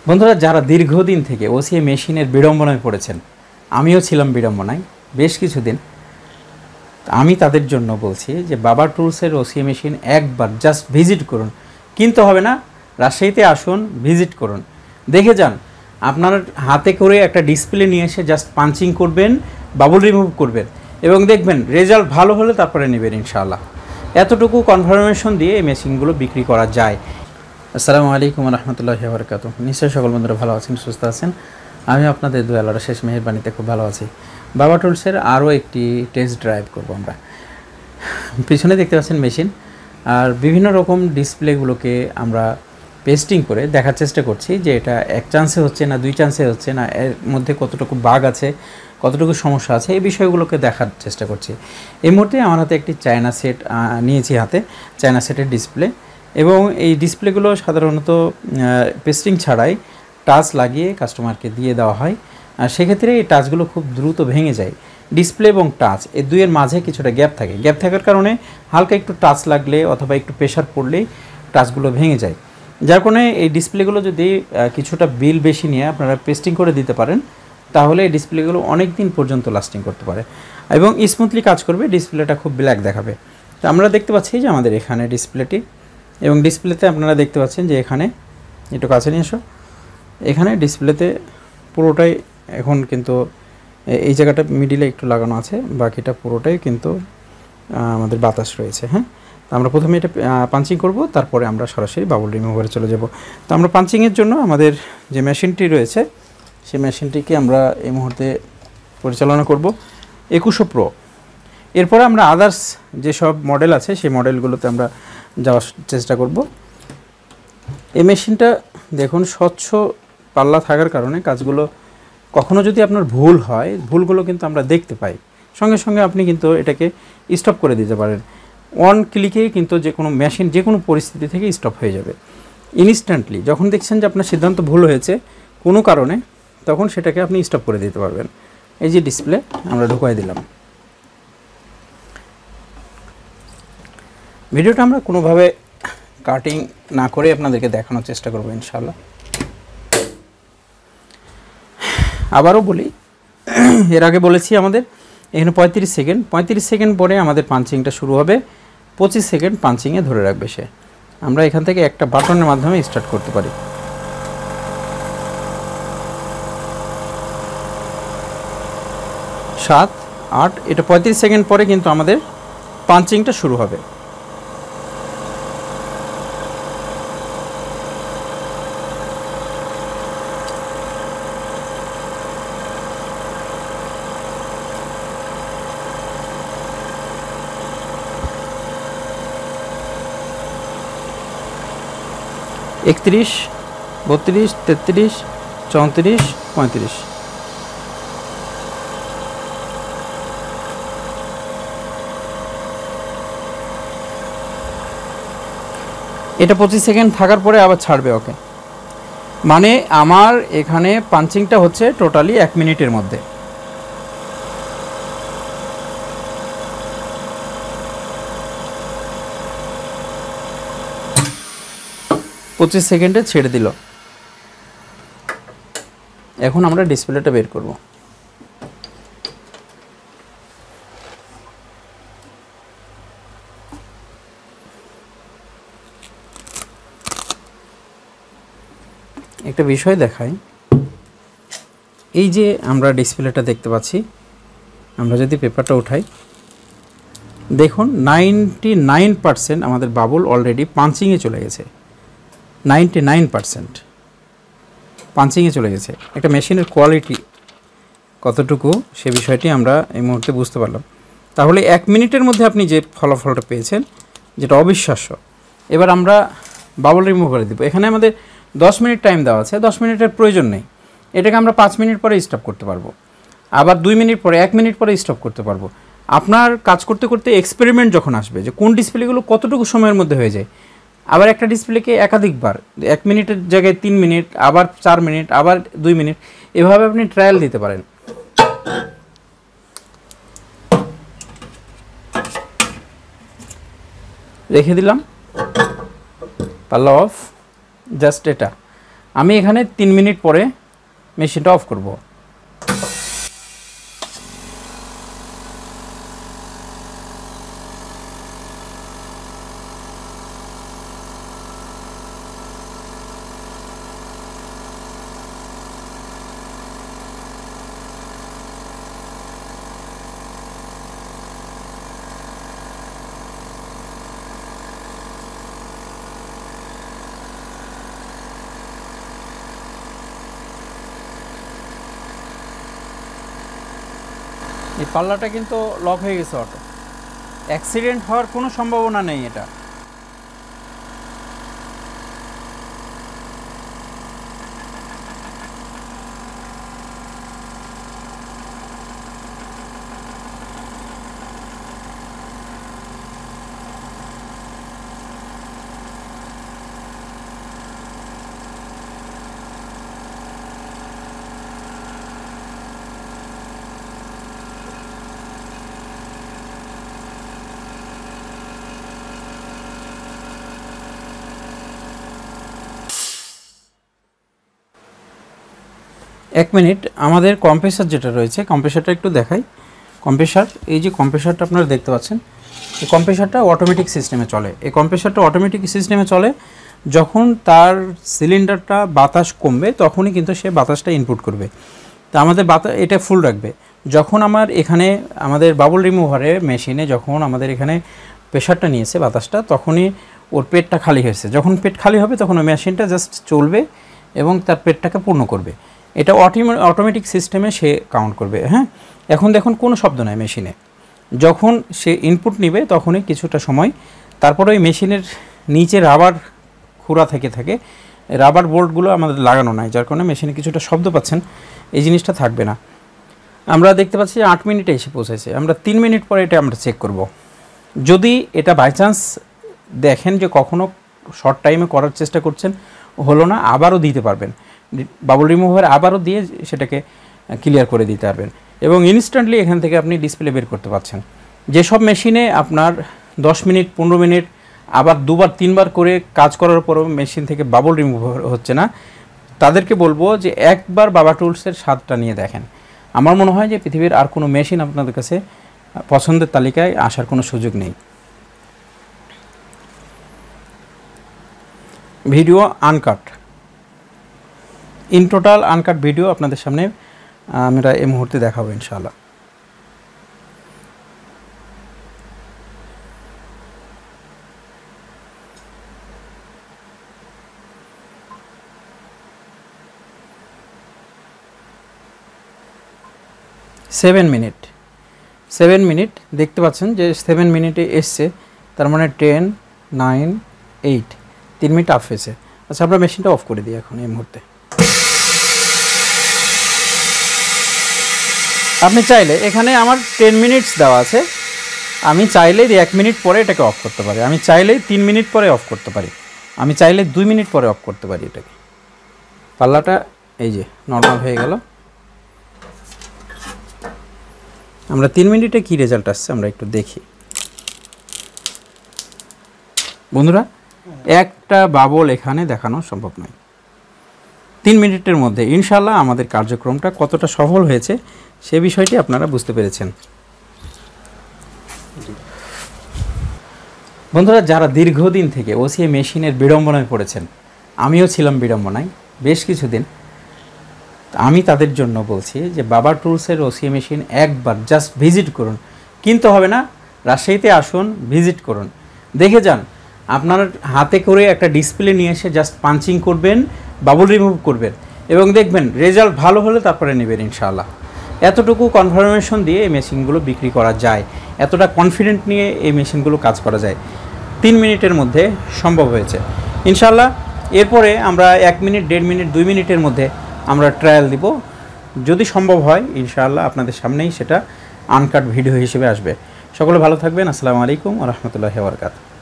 বন্ধুরা, যারা দীর্ঘদিন থেকে ওসিএ মেশিনের বিড়ম্বনায় পড়েছেন, আমিও ছিলাম বিড়ম্বনায় বেশ কিছুদিন। আমি তাদের জন্য বলছি যে বাবা টুলসের ওসিএ মেশিন একবার জাস্ট ভিজিট করুন। কিনতে হবে না, রাজশাহীতে আসুন, ভিজিট করুন, দেখে যান। আপনার হাতে করে একটা ডিসপ্লে নিয়ে এসে জাস্ট পাঞ্চিং করবেন, বাবল রিমুভ করবেন এবং দেখবেন রেজাল্ট ভালো হলে তারপরে নেবেন ইনশাআল্লাহ। এতটুকু কনফার্মেশন দিয়ে এই মেশিনগুলো বিক্রি করা যায়। আসসালামু আলাইকুম রহমতুল্লাহি ওয়া বারাকাতুহু। নিশ্চয়ই সকল বন্ধুরা ভালো আছেন, সুস্থ আছেন। আমি আপনাদের দোয়া আল্লাহর শেষ মেহেরবানিতে খুব ভালো আছি। বাবা টুলসের আরও একটি টেস্ট ড্রাইভ করব আমরা। পিছনে দেখতে পাচ্ছেন মেশিন, আর বিভিন্ন রকম ডিসপ্লেগুলোকে আমরা পেস্টিং করে দেখার চেষ্টা করছি যে এটা এক চান্সে হচ্ছে না, দুই চান্সে হচ্ছে না, এর মধ্যে কতটুকু বাগ আছে, কতটুকু সমস্যা আছে, এই বিষয়গুলোকে দেখার চেষ্টা করছি। এই মুহূর্তে আমার হাতে একটি চায়না সেট নিয়েছি, হাতে চায়না সেটের ডিসপ্লে। এবং এই ডিসপ্লেগুলো সাধারণত পেস্টিং ছাড়াই টাচ লাগিয়ে কাস্টমারকে দিয়ে দেওয়া হয়। আর সেক্ষেত্রে এই টাচগুলো খুব দ্রুত ভেঙে যায়। ডিসপ্লে এবং টাচ এই দুইয়ের মাঝে কিছুটা গ্যাপ থাকে। গ্যাপ থাকার কারণে হালকা একটু টাচ লাগলে অথবা একটু প্রেশার পড়লেই টাচগুলো ভেঙে যায়। যার কারণে এই ডিসপ্লেগুলো যদি কিছুটা বিল বেশি নিয়ে আপনারা পেস্টিং করে দিতে পারেন, তাহলে এই ডিসপ্লেগুলো অনেক দিন পর্যন্ত লাস্টিং করতে পারে এবং স্মুথলি কাজ করবে। ডিসপ্লেটা খুব ব্ল্যাক দেখাবে। তো আমরা দেখতে পাচ্ছি যে আমাদের এখানে ডিসপ্লেটি, এবং ডিসপ্লেতে আপনারা দেখতে পাচ্ছেন যে এখানে একটু কাছে নিয়ে এসো, এখানে ডিসপ্লেতে পুরোটাই এখন কিন্তু এই জায়গাটা মিডিলে একটু লাগানো আছে, বাকিটা পুরোটাই কিন্তু আমাদের বাতাস রয়েছে। হ্যাঁ, তো আমরা প্রথমে এটা পাঞ্চিং করব, তারপরে আমরা সরাসরি বাবল রিমুভারে চলে যাব। তো আমরা পাঞ্চিংয়ের জন্য আমাদের যে মেশিনটি রয়েছে সেই মেশিনটিকে আমরা এই মুহূর্তে পরিচালনা করব 2100 প্রো। এরপরে আমরা আদার্স যেসব মডেল আছে সেই মডেলগুলোতে আমরা যাওয়ার চেষ্টা করব। এই মেশিনটা দেখুন স্বচ্ছ পাল্লা থাকার কারণে কাজগুলো কখনো যদি আপনার ভুল হয়, ভুলগুলো কিন্তু আমরা দেখতে পাই। সঙ্গে সঙ্গে আপনি কিন্তু এটাকে স্টপ করে দিতে পারেন। ওয়ান ক্লিকেই কিন্তু যে কোনো মেশিন যে কোনো পরিস্থিতি থেকে স্টপ হয়ে যাবে ইনস্ট্যান্টলি। যখন দেখছেন যে আপনার সিদ্ধান্ত ভুল হয়েছে কোনো কারণে, তখন সেটাকে আপনি স্টপ করে দিতে পারবেন। এই যে ডিসপ্লে আমরা ঢুকাই দিলাম। ভিডিওটা আমরা কোনোভাবে কাটিং না করে আপনাদেরকে দেখানোর চেষ্টা করব ইনশাআল্লাহ। আবারও বলি, এর আগে বলেছি আমাদের এখানে 35 সেকেন্ড পরে আমাদের পাঞ্চিংটা শুরু হবে। 25 সেকেন্ড পাঞ্চিংয়ে ধরে রাখবে সে। আমরা এখান থেকে একটা বাটনের মাধ্যমে স্টার্ট করতে পারি। সাত, 8, এটা 35 সেকেন্ড পরে কিন্তু আমাদের পাঞ্চিংটা শুরু হবে। একত্রিশ, 32, 33, 34, 35। এটা 25 সেকেন্ড থাকার পরে আবার ছাড়বে ওকে। মানে আমার এখানে পাঞ্চিংটা হচ্ছে টোটালি 1 মিনিটের মধ্যে। পঁচিশ সেকেন্ডে ছেড়ে দিল। এখন আমরা ডিসপ্লেটা বের করব। একটা বিষয় দেখাই, এই যে আমরা ডিসপ্লেটা দেখতে পাচ্ছি, আমরা যদি পেপারটা উঠাই, দেখুন 99% আমাদের বাবল অলরেডি পাঞ্চিংয়ে চলে গেছে। 99% পাঞ্চিংয়ে চলে গেছে। একটা মেশিনের কোয়ালিটি কতটুকু সে বিষয়টি আমরা এই মুহূর্তে বুঝতে পারলাম। তাহলে 1 মিনিটের মধ্যে আপনি যে ফলাফলটা পেয়েছেন, যেটা অবিশ্বাস্য। এবার আমরা বাবল রিমুভ করে দেবো। এখানে আমাদের 10 মিনিট টাইম দেওয়া আছে। 10 মিনিটের প্রয়োজন নেই, এটাকে আমরা 5 মিনিট পরে স্টপ করতে পারবো, আবার 2 মিনিট পরে, 1 মিনিট পরে স্টপ করতে পারবো। আপনার কাজ করতে করতে এক্সপেরিমেন্ট যখন আসবে যে কোন ডিসপ্লেগুলো কতটুকু সময়ের মধ্যে হয়ে যায়, আবার একটা ডিসপ্লেকে একাধিকবার 1 মিনিটের জায়গায় 3 মিনিট, আবার 4 মিনিট, আবার 2 মিনিট, এভাবে আপনি ট্রায়াল দিতে পারেন। রেখে দিলাম, পাল্লা অফ, জাস্ট এটা। আমি এখানে 3 মিনিট পরে মেশিনটা অফ করব। এই পাল্লাটা কিন্তু লক হয়ে গেছে, অটো অ্যাক্সিডেন্ট হওয়ার কোনো সম্ভাবনা নেই এটা। এক মিনিট, আমাদের কম্প্রেসার যেটা রয়েছে, কম্প্রেসারটা একটু দেখাই। কম্প্রেসার, এই যে কম্প্রেসারটা আপনারা দেখতে পাচ্ছেন, এই কম্প্রেসারটা অটোমেটিক সিস্টেমে চলে। এই কম্প্রেসারটা অটোমেটিক সিস্টেমে চলে, যখন তার সিলিন্ডারটা বাতাস কমবে তখনই কিন্তু সে বাতাসটা ইনপুট করবে। তা আমাদের এটা ফুল রাখবে। যখন আমার এখানে আমাদের বাবল রিমুভারে মেশিনে যখন আমাদের এখানে প্রেশারটা নিয়েছে বাতাসটা, তখনই ওর পেটটা খালি হয়েছে। যখন পেট খালি হবে তখন ওই মেশিনটা জাস্ট চলবে এবং তার পেটটাকে পূর্ণ করবে। এটা অটোমেটিক সিস্টেমে সে কাউন্ট করবে। হ্যাঁ, এখন দেখুন কোনো শব্দ নাই মেশিনে। যখন সে ইনপুট নেবে তখনই কিছুটা সময়, তারপরে ওই মেশিনের নিচে রাবার খুঁড়া থাকে, রাবার বোল্টগুলো আমাদের লাগানো নাই, যার কারণে মেশিনে কিছুটা শব্দ পাচ্ছেন, এই জিনিসটা থাকবে না। আমরা দেখতে পাচ্ছি 8 মিনিটে এসে পৌঁছেছে। আমরা 3 মিনিট পরে এটা আমরা চেক করব। যদি এটা বাই চান্স দেখেন যে কখনো শর্ট টাইমে করার চেষ্টা করছেন, হলো না, আবারও দিতে পারবেন, বাবল রিমুভার আবারও দিয়ে সেটাকে ক্লিয়ার করে দিতে পারবেন এবং ইনস্ট্যান্টলি এখান থেকে আপনি ডিসপ্লে বের করতে পারছেন। যেসব মেশিনে আপনার 10 মিনিট 15 মিনিট আবার 2বার 3বার করে কাজ করার পরও মেশিন থেকে বাবল রিমুভার হচ্ছে না, তাদেরকে বলবো যে একবার বাবা টুলসের স্বাদটা নিয়ে দেখেন। আমার মনে হয় যে পৃথিবীর আর কোনো মেশিন আপনাদের কাছে পছন্দের তালিকায় আসার কোনো সুযোগ নেই। Video uncut, in total uncut video আপনাদের সামনে আমরা এই মুহূর্তে দেখাবো ইনশাআল্লাহ। সেভেন মিনিট দেখতে পাচ্ছেন যে 7 মিনিটে এসছে, তার মানে 10, 9, 8, 3 মিনিট অফ হয়েছে। আচ্ছা, আমরা মেশিনটা অফ করে দিই এখন এই মুহূর্তে। আপনি চাইলে এখানে আমার 10 মিনিটস দেওয়া আছে, আমি চাইলে 1 মিনিট পরে এটাকে অফ করতে পারি, আমি চাইলে 3 মিনিট পরে অফ করতে পারি, আমি চাইলে 2 মিনিট পরে অফ করতে পারি এটাকে। পাল্লাটা এই যে নর্মাল হয়ে গেল। আমরা 3 মিনিটে কি রেজাল্ট আসছে আমরা একটু দেখি। বন্ধুরা, একটা বাবল এখানে দেখানো সম্ভব নয়। 3 মিনিটের মধ্যে ইনশাআল্লাহ আমাদের কার্যক্রমটা কতটা সফল হয়েছে সে বিষয়টি আপনারা বুঝতে পেরেছেন। বন্ধুরা, যারা দীর্ঘদিন থেকে ওসিএ মেশিনের বিড়ম্বনায় পড়েছেন, আমিও ছিলাম বিড়ম্বনায় বেশ কিছুদিন, আমি তাদের জন্য বলছি যে বাবা টুলসের ওসিএ মেশিন একবার জাস্ট ভিজিট করুন, কিনতে হবে না, রাজশাহীতে আসুন, ভিজিট করুন, দেখে যান। আপনার হাতে করে একটা ডিসপ্লে নিয়ে এসে জাস্ট পাঞ্চিং করবেন, বাবল রিমুভ করবেন এবং দেখবেন রেজাল্ট ভালো হলে তারপরে নেবেন ইনশাআল্লাহ। এতটুকু কনফার্মেশন দিয়ে এই মেশিনগুলো বিক্রি করা যায়, এতটা কনফিডেন্ট নিয়ে এই মেশিনগুলো কাজ করা যায়। 3 মিনিটের মধ্যে সম্ভব হয়েছে ইনশাআল্লাহ। এরপরে আমরা 1 মিনিট, 1.5 মিনিট, 2 মিনিটের মধ্যে আমরা ট্রায়াল দিব, যদি সম্ভব হয় ইনশাআল্লাহ আপনাদের সামনেই সেটা আনকাট ভিডিও হিসেবে আসবে। সকলে ভালো থাকবেন। আসসালামু আলাইকুম ওয়া রাহমাতুল্লাহি ওয়া বারাকাতুহু।